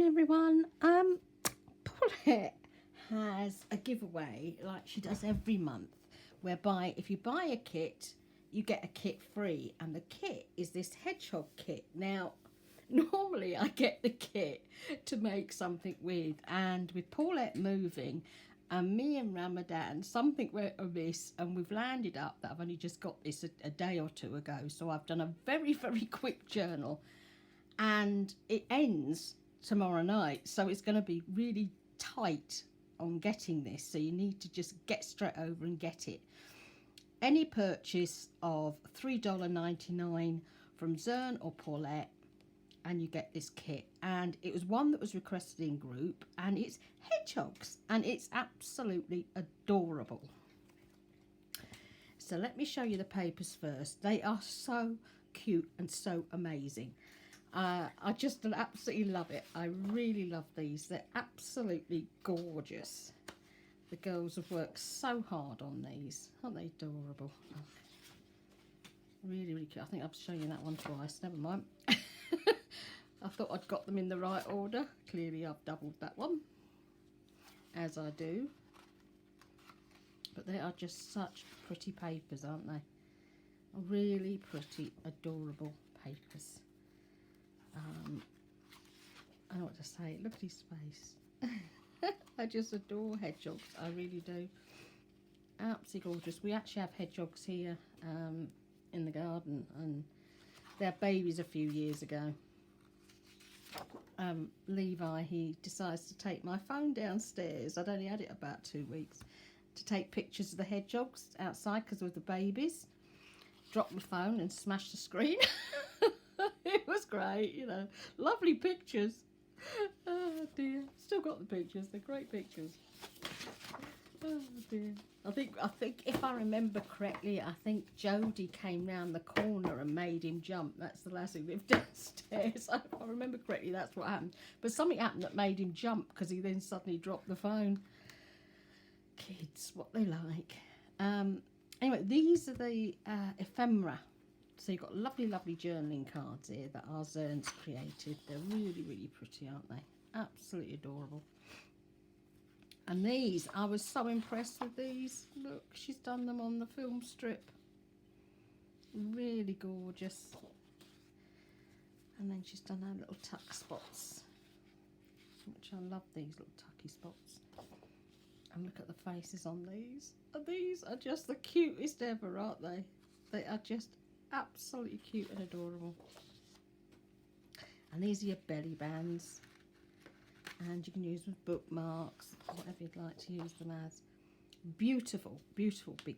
everyone. Paulette has a giveaway like she does every month, whereby if you buy a kit you get a kit free, and the kit is this Hedgehog kit. Now normally I get the kit to make something with, and with Paulette moving and me and Ramadan, something went amiss and we've landed up that I've only just got this a day or two ago, so I've done a very quick journal and it ends tomorrow night, so it's going to be really tight on getting this, so you need to just get straight over and get it. Any purchase of $3.99 from Zurn or Paulette and you get this kit, and it was one that was requested in group, and it's hedgehogs and it's absolutely adorable. So let me show you the papers first. They are so cute and so amazing. I just absolutely love it. I really love these. They're absolutely gorgeous. The girls have worked so hard on these. Aren't they adorable? Oh, really cute. I think I've shown you that one twice. Never mind. I thought I'd got them in the right order. Clearly I've doubled that one, as I do. But they are just such pretty papers, aren't they? Really pretty, adorable papers. I know what to say. Look at his face. I just adore hedgehogs. I really do. Absolutely gorgeous. We actually have hedgehogs here in the garden, and they had babies a few years ago. Levi, he decides to take my phone downstairs. I'd only had it about 2 weeks, to take pictures of the hedgehogs outside because of the babies. Dropped the phone and smashed the screen. It was great, you know. Lovely pictures. Oh dear. Still got the pictures. They're great pictures. Oh dear. I think if I remember correctly, I think Jodie came round the corner and made him jump. That's the last who lived downstairs. If I remember correctly, that's what happened. But something happened that made him jump because he then suddenly dropped the phone. Kids, what they like. Anyway, these are the ephemera. So you've got lovely journaling cards here that our Zurn's created. They're really pretty, aren't they? Absolutely adorable. And these, I was so impressed with these. Look, she's done them on the film strip. Really gorgeous. And then she's done her little tuck spots, which I love, these little tucky spots. And look at the faces on these. And these are just the cutest ever, aren't they? They are just absolutely cute and adorable. And these are your belly bands, and you can use them as bookmarks, whatever you'd like to use them as. Beautiful big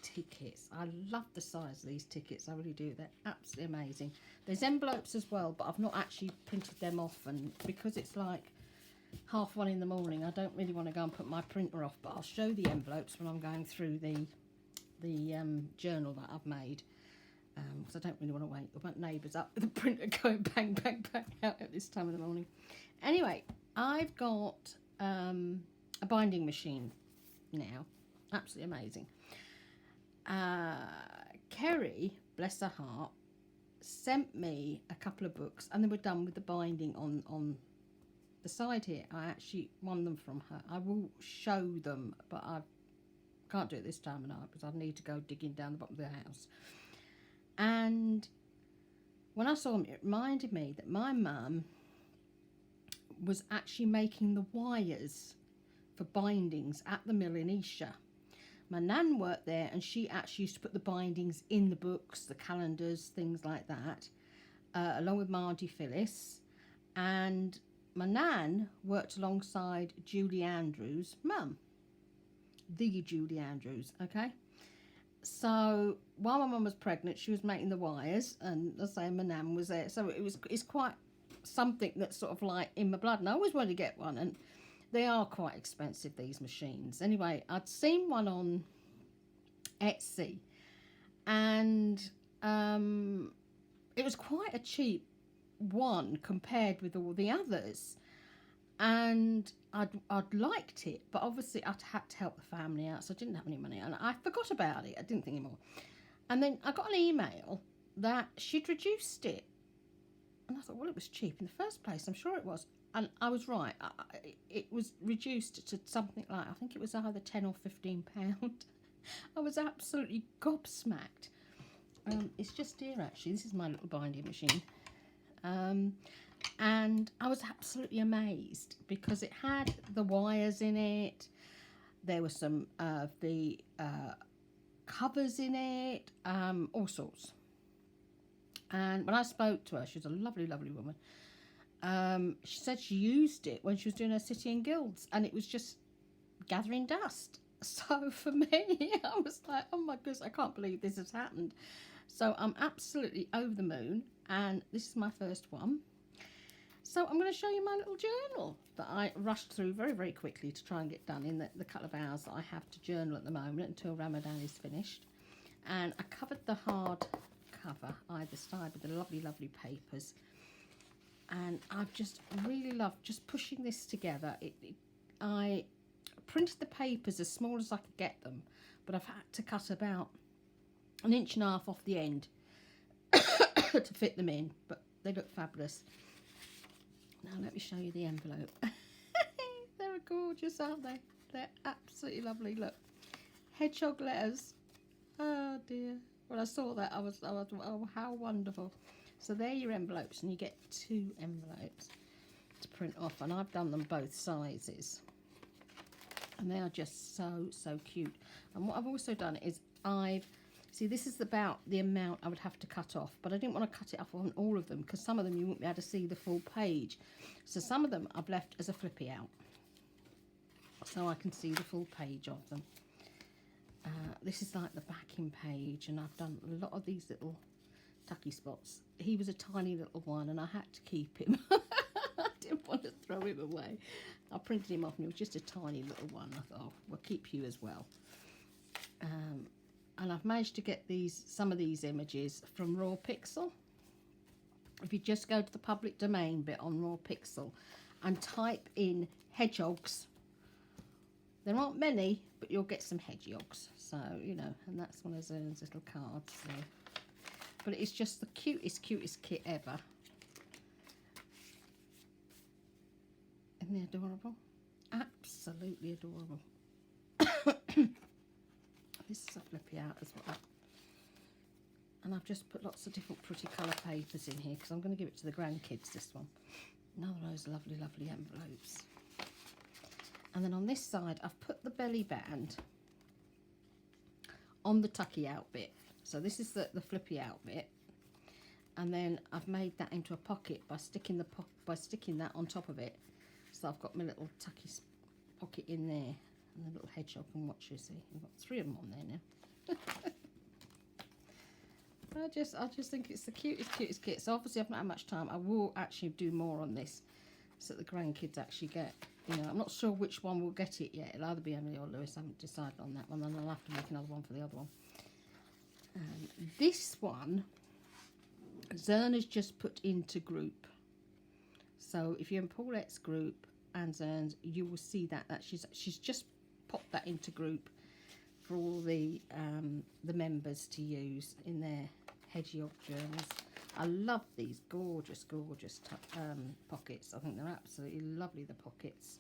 tickets. I love the size of these tickets, I really do. They're absolutely amazing. There's envelopes as well, but I've not actually printed them off, and because it's like 1:30 in the morning, I don't really want to go and put my printer off, but I'll show the envelopes when I'm going through the journal that I've made. Because I don't really want to wait. I want neighbours up with the printer going bang out at this time of the morning. Anyway, I've got a binding machine now. Absolutely amazing. Kerry, bless her heart, sent me a couple of books, and they were done with the binding on the side here. I actually won them from her. I will show them, but I can't do it this time of night because I need to go digging down the bottom of the house. And when I saw them, it reminded me that my mum was actually making the wires for bindings at the mill in Esher. My nan worked there, and she actually used to put the bindings in the books, the calendars, things like that, along with my Auntie Phyllis. And my nan worked alongside Julie Andrews' mum, the Julie Andrews, okay? So while my mum was pregnant, she was making the wires, and as I say, my nan was there. So it's quite something that's sort of like in my blood, and I always wanted to get one, and they are quite expensive, these machines. Anyway, I'd seen one on Etsy, and it was quite a cheap one compared with all the others. And I'd liked it, but obviously I'd had to help the family out, so I didn't have any money, and I forgot about it. I didn't think anymore. And then I got an email that she'd reduced it. And I thought, well, it was cheap in the first place. I'm sure it was. And I was right. It was reduced to something like, I think it was either £10 or £15. I was absolutely gobsmacked. It's just here, actually. This is my little binding machine. And I was absolutely amazed because it had the wires in it. There were some of the covers in it, all sorts. And when I spoke to her, she was a lovely, lovely woman. She said she used it when she was doing her City and Guilds, and it was just gathering dust. So for me, I was like, oh my goodness, I can't believe this has happened. So I'm absolutely over the moon, and this is my first one. So I'm going to show you my little journal that I rushed through very, very quickly to try and get done in the couple of hours that I have to journal at the moment until Ramadan is finished. And I covered the hard cover either side with the lovely, lovely papers. And I've just really loved just pushing this together. I printed the papers as small as I could get them, but I've had to cut about 1.5 inches off the end to fit them in, but they look fabulous. Now let me show you the envelope. They're gorgeous, aren't they? They're absolutely lovely. Look, Hedgehog letters. Oh dear. When I saw that, I was oh, how wonderful. So they're your envelopes, and you get 2 envelopes to print off, and I've done them both sizes, and they are just so cute. And what I've also done is see, this is about the amount I would have to cut off, but I didn't want to cut it off on all of them because some of them you won't be able to see the full page. So some of them I've left as a flippy out, so I can see the full page of them. This is like the backing page, and I've done a lot of these little tucky spots. He was a tiny little one, and I had to keep him. I didn't want to throw him away. I printed him off, and he was just a tiny little one. I thought, oh, we'll keep you as well. And I've managed to get some of these images from Raw Pixel. If you just go to the public domain bit on Raw Pixel and type in hedgehogs, there aren't many, but you'll get some hedgehogs. So, you know, and that's one of Zurn's little cards. So. But it's just the cutest kit ever. Isn't they adorable? Absolutely adorable. This is a flippy out as well. And I've just put lots of different pretty colour papers in here because I'm going to give it to the grandkids, this one. Another of those lovely, lovely envelopes. And then on this side, I've put the belly band on the tucky out bit. So this is the flippy out bit. And then I've made that into a pocket by sticking that on top of it. So I've got my little tucky pocket in there. And the little hedgehog can watch you see. We've got 3 of them on there now. I just think it's the cutest kit. So obviously I've not had much time. I will actually do more on this so that the grandkids actually get, you know, I'm not sure which one will get it yet. It'll either be Emily or Lewis. I haven't decided on that one. Then I'll have to make another one for the other one. This one, Zurn has just put into group. So if you're in Paulette's group and Zurn's, you will see that she's just popped that into group for all the members to use in their Hedgehog journals. I love these gorgeous pockets. I think they're absolutely lovely, the pockets.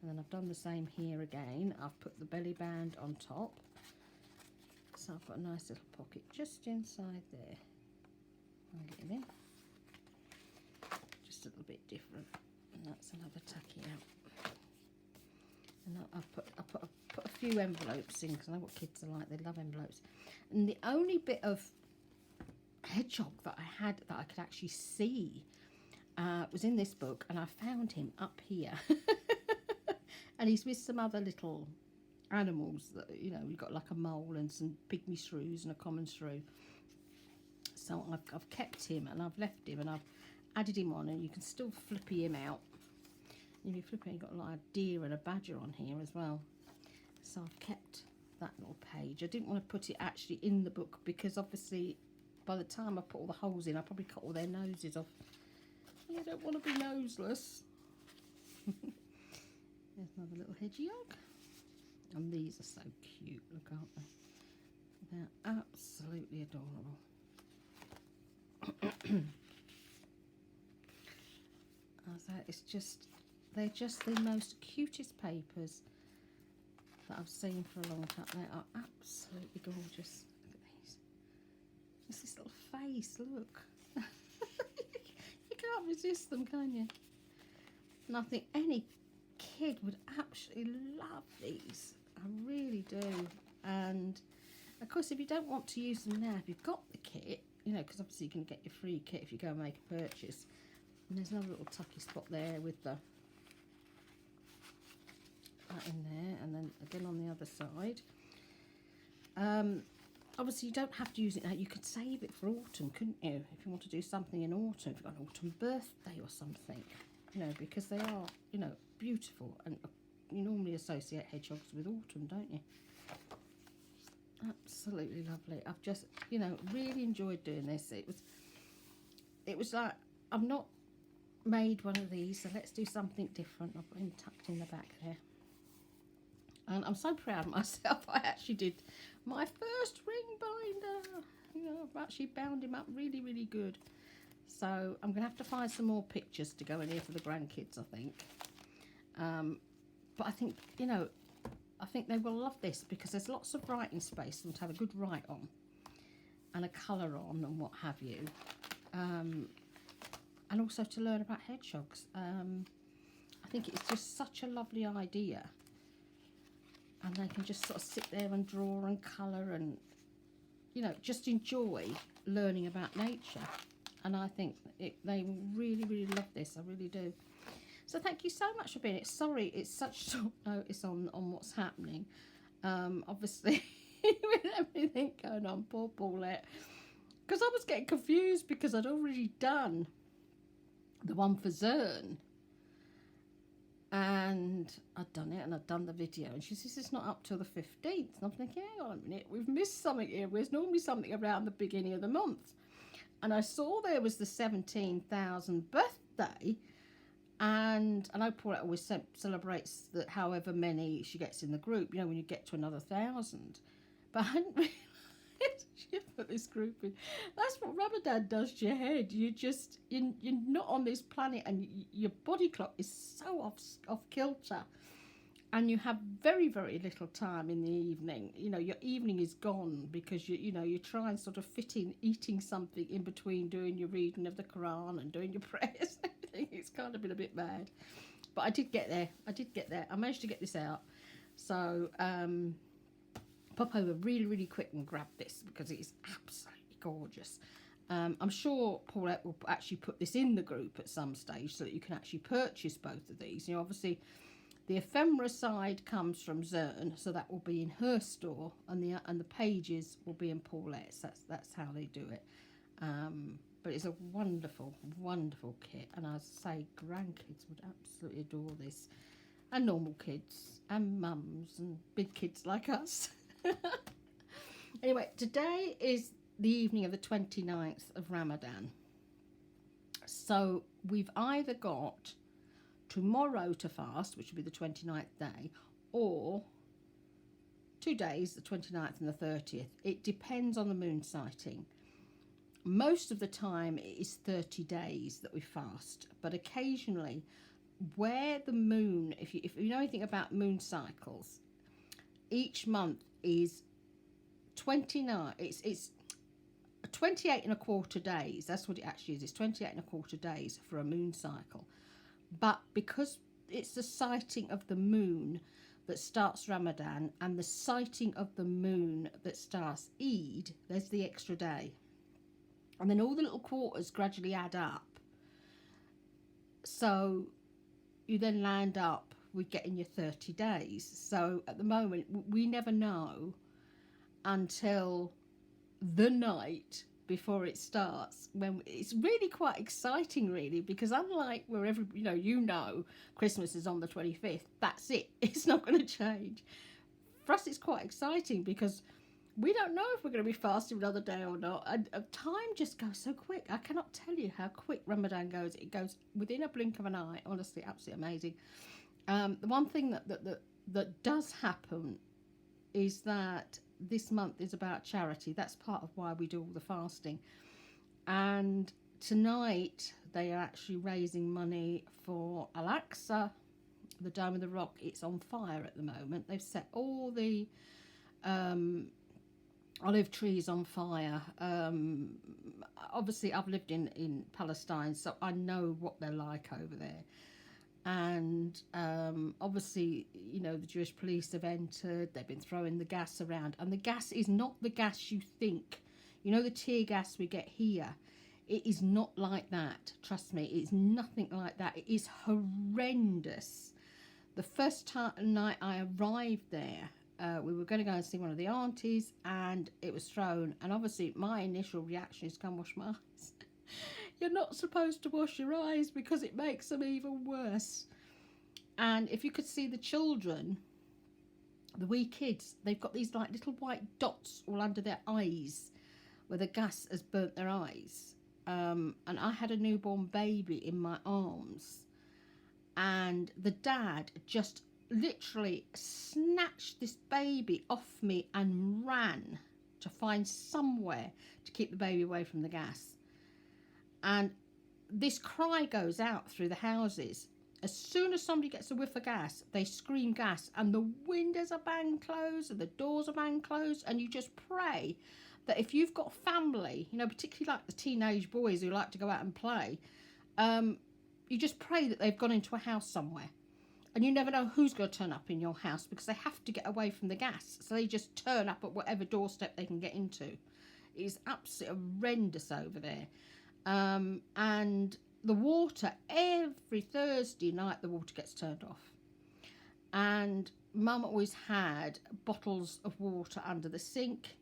And then I've done the same here again. I've put the belly band on top. So I've got a nice little pocket just inside there. I'll get him in. Just a little bit different. And that's another tucky out. And I've put a few envelopes in because I know what kids are like. They love envelopes. And the only bit of hedgehog that I had that I could actually see was in this book, and I found him up here. And he's with some other little animals that, you know, we've got like a mole and some pygmy shrews and a common shrew. So I've kept him and I've left him and I've added him on, and you can still flippy him out. If you flip it, you've got like a deer and a badger on here as well. So I've kept that little page. I didn't want to put it actually in the book because obviously by the time I put all the holes in, I probably cut all their noses off. I don't want to be noseless. There's another little hedgehog. And these are so cute, look, aren't they? They're absolutely adorable. It's just, they're just the most cutest papers that I've seen for a long time. They are absolutely gorgeous. Look at these. Just this little face, look. You can't resist them, can you? And I think any kid would absolutely love these. I really do. And of course, if you don't want to use them now, if you've got the kit, you know, because obviously you can get your free kit if you go and make a purchase. And there's another little tucky spot there with the that in there, and then again on the other side. Obviously you don't have to use it now. You could save it for autumn, couldn't you? If you want to do something in autumn, if you've got an autumn birthday or something, you know, because they are, you know, beautiful, and you normally associate hedgehogs with autumn, don't you? Absolutely lovely. I've just, you know, really enjoyed doing this. It was like, I've not made one of these, so let's do something different. I've got him tucked in the back there. And I'm so proud of myself. I actually did my first ring binder. You know, I've actually bound him up really, really good. So I'm going to have to find some more pictures to go in here for the grandkids, I think. But I think, you know, I think they will love this because there's lots of writing space for them to have a good write on and a colour on and what have you. And also to learn about hedgehogs. I think it's just such a lovely idea. And they can just sort of sit there and draw and colour and, you know, just enjoy learning about nature. And I think they will really, really love this. I really do. So thank you so much for being it. Sorry, it's such short notice on what's happening. Obviously, with everything going on, poor Paulette. Because I was getting confused because I'd already done the one for Zurn. And I'd done it and I'd done the video. And she says, it's not up till the 15th. And I'm thinking, hang on a minute, we've missed something here. There's normally something around the beginning of the month. And I saw there was the 17,000 birthday. And I know Paulette always celebrates that however many she gets in the group, you know, when you get to another 1,000. But I hadn't realised she put this group in. That's what Ramadan does to your head. You're not on this planet, and your body clock is so off kilter. And you have very, very little time in the evening. You know, your evening is gone because, you know, you try and sort of fit in eating something in between doing your reading of the Quran and doing your prayers and everything. It's kind of been a bit mad. But I did get there. I managed to get this out. So, pop over really, really quick and grab this because it is absolutely gorgeous. I'm sure Paulette will actually put this in the group at some stage so that you can actually purchase both of these. You know, obviously, the ephemera side comes from Zurn, so that will be in her store, and the pages will be in Paulette's. That's how they do it. But it's a wonderful, wonderful kit, and as I say, grandkids would absolutely adore this, and normal kids, and mums, and big kids like us. Anyway, today is the evening of the 29th of Ramadan. So we've either got tomorrow to fast, which will be the 29th day, or 2 days, the 29th and the 30th. It depends on the moon sighting. Most of the time it is 30 days that we fast, but occasionally where the moon, if you know anything about moon cycles, each month is 29, it's 28 and a quarter days. That's what it actually is. It's 28 and a quarter days for a moon cycle. But because it's the sighting of the moon that starts Ramadan and the sighting of the moon that starts Eid, there's the extra day. And then all the little quarters gradually add up. So you then land up with getting your 30 days. So at the moment, we never know until the night before it starts, when it's really quite exciting, really, because unlike wherever you know Christmas is on the 25th, that's it, it's not going to change. For us it's quite exciting because we don't know if we're going to be fasting another day or not, and time just goes so quick. I cannot tell you how quick Ramadan goes. It goes within a blink of an eye. Honestly, absolutely amazing. The one thing that does happen is that this month is about charity. That's part of why we do all the fasting. And tonight they are actually raising money for Al-Aqsa, the Dome of the Rock. It's on fire at the moment. They've set all the olive trees on fire. Obviously I've lived in Palestine, so I know what they're like over there. And obviously, you know, the Jewish police have entered. They've been throwing the gas around, and the gas is not the gas you think. You know, the tear gas we get here, it is not like that. Trust me, it's nothing like that. It is horrendous. The first night I arrived there, we were going to go and see one of the aunties, and it was thrown. And obviously my initial reaction is, come wash my eyes. You're not supposed to wash your eyes because it makes them even worse. And if you could see the children, the wee kids, they've got these like little white dots all under their eyes where the gas has burnt their eyes. And I had a newborn baby in my arms, and the dad just literally snatched this baby off me and ran to find somewhere to keep the baby away from the gas. And this cry goes out through the houses. As soon as somebody gets a whiff of gas, they scream gas, and the windows are bang closed and the doors are bang closed, and you just pray that if you've got family, you know, particularly like the teenage boys who like to go out and play, you just pray that they've gone into a house somewhere. And you never know who's going to turn up in your house, because they have to get away from the gas. So they just turn up at whatever doorstep they can get into. It is absolutely horrendous over there. And the water, every Thursday night the water gets turned off. And Mum always had bottles of water under the sink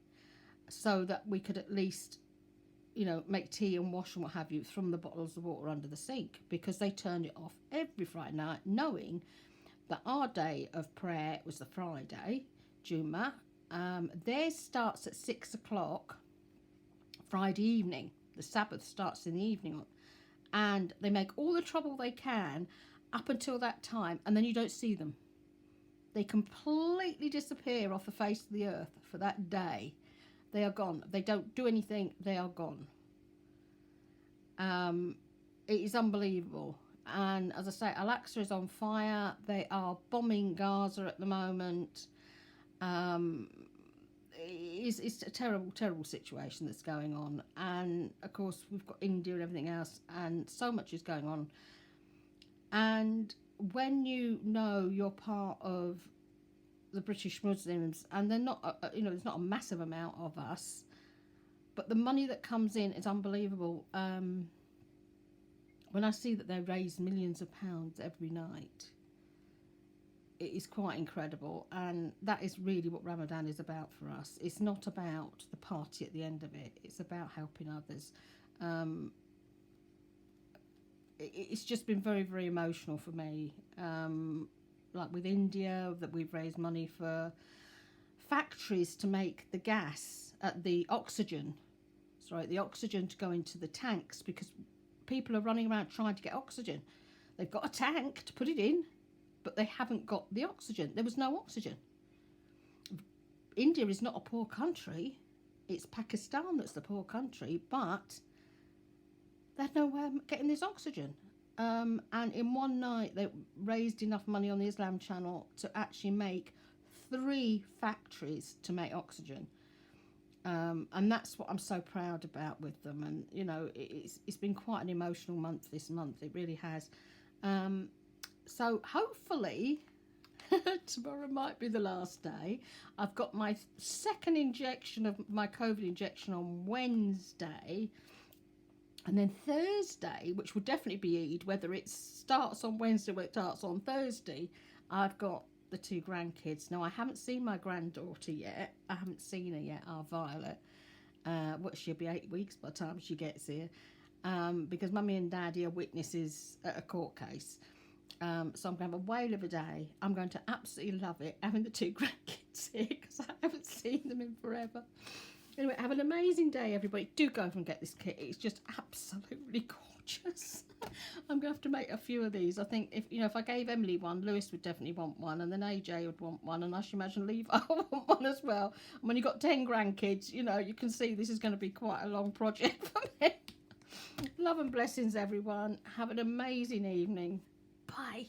so that we could at least, you know, make tea and wash and what have you from the bottles of water under the sink, because they turned it off every Friday night, knowing that our day of prayer was the Friday, Juma. Theirs starts at 6 o'clock Friday evening. The Sabbath starts in the evening, and they make all the trouble they can up until that time, and then you don't see them. They completely disappear off the face of the earth for that day. They are gone. They don't do anything. They are gone. It is unbelievable. And as I say, Al-Aqsa is on fire. They are bombing Gaza at the moment. It's a terrible, terrible situation that's going on. And of course we've got India and everything else, and so much is going on. And when you know you're part of the British Muslims, and they're not, you know, there's not a massive amount of us, but the money that comes in is unbelievable. When I see that they raise millions of pounds every night, it is quite incredible. And that is really what Ramadan is about for us. It's not about the party at the end of it. It's about helping others. It's just been very, very emotional for me. Like with India, that we've raised money for factories to make the gas, the oxygen to go into the tanks, because people are running around trying to get oxygen. They've got a tank to put it in, but they haven't got the oxygen. There was no oxygen. India is not a poor country. It's Pakistan that's the poor country, but they had no way of getting this oxygen. And in one night, they raised enough money on the Islam Channel to actually make 3 factories to make oxygen. And that's what I'm so proud about with them. And, you know, it's been quite an emotional month this month. It really has. So hopefully tomorrow might be the last day. I've got my second injection of my COVID injection on Wednesday. And then Thursday, which will definitely be Eid, whether it starts on Wednesday or it starts on Thursday, I've got the 2 grandkids. Now, I haven't seen my granddaughter yet. I haven't seen her yet, our Violet. She'll be 8 weeks by the time she gets here. Because Mummy and Daddy are witnesses at a court case. So I'm going to have a whale of a day. I'm going to absolutely love it, having the 2 grandkids here, because I haven't seen them in forever. Anyway, have an amazing day, everybody. Do go and get this kit. It's just absolutely gorgeous. gorgeous. I'm going to have to make a few of these. I think if I gave Emily one, Lewis would definitely want one, and then AJ would want one, and I should imagine Levi will want one as well. And when you've got 10 grandkids, you can see this is going to be quite a long project for me. Love and blessings, everyone. Have an amazing evening. Bye.